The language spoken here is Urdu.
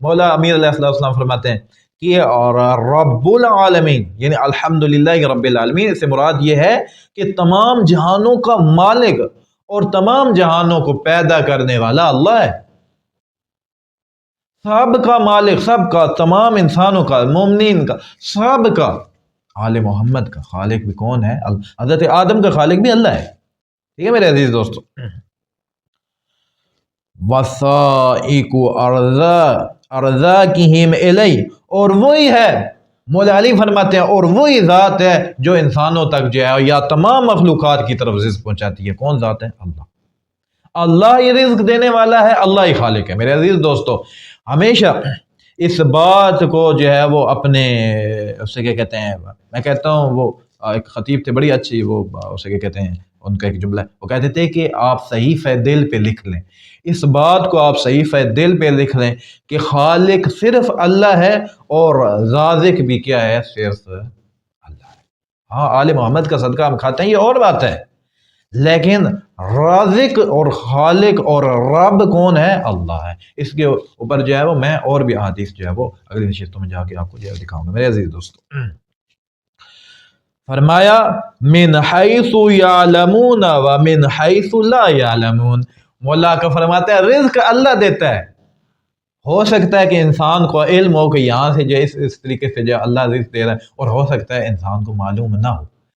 مولا امیر علیہ السلام فرماتے ہیں کہ اور رب العالمین یعنی الحمدللہ رب العالمین سے مراد یہ ہے کہ تمام جہانوں کا مالک اور تمام جہانوں کو پیدا کرنے والا اللہ ہے، سب کا مالک، سب کا، تمام انسانوں کا، مومنین کا، سب کا۔ آل محمد کا خالق بھی کون ہے؟ حضرت آدم کا خالق بھی اللہ ہے، ٹھیک ہے میرے عزیز دوستو۔ وَسَائِقُ أَرْزَاقِهِمْ إِلَيْهِ، اور وہی ہے، مولا علی فرماتے ہیں اور وہی ذات ہے جو انسانوں تک جو ہے یا تمام مخلوقات کی طرف رزق پہنچاتی ہے۔ کون ذات ہے؟ اللہ۔ اللہ ہی رزق دینے والا ہے، اللہ ہی خالق ہے۔ میرے عزیز دوستو، ہمیشہ اس بات کو جو ہے وہ اپنے اسے کیا کہتے ہیں، میں کہتا ہوں وہ ایک خطیب تھے بڑی اچھی، وہ اسے کیا کہتے ہیں، ان کا ایک جملہ ہے، وہ کہتے تھے کہ آپ صحیفہ دل پہ لکھ لیں، اس بات کو آپ صحیفہ دل پہ لکھ لیں کہ خالق صرف اللہ ہے اور رازق بھی کیا ہے؟ صرف اللہ ہے۔ ہاں آل محمد کا صدقہ ہم کھاتے ہیں یہ اور بات ہے، لیکن رازق اور خالق اور رب کون ہے؟ اللہ ہے۔ اس کے اوپر جو ہے وہ میں اور بھی احادیث جو ہے وہ اگلی نشستوں میں جا کے آپ کو جو ہے دکھاؤں گا۔ میرے عزیز دوستو، فرمایا من حیث یعلمون ومن حیث لا یعلمون، مولا کا فرماتا ہے رزق اللہ دیتا ہے، ہو سکتا ہے کہ انسان کو علم ہو کہ یہاں سے جو اس طریقے سے جو اللہ رزق دے رہا ہے، اور ہو سکتا ہے انسان کو معلوم نہ ہو،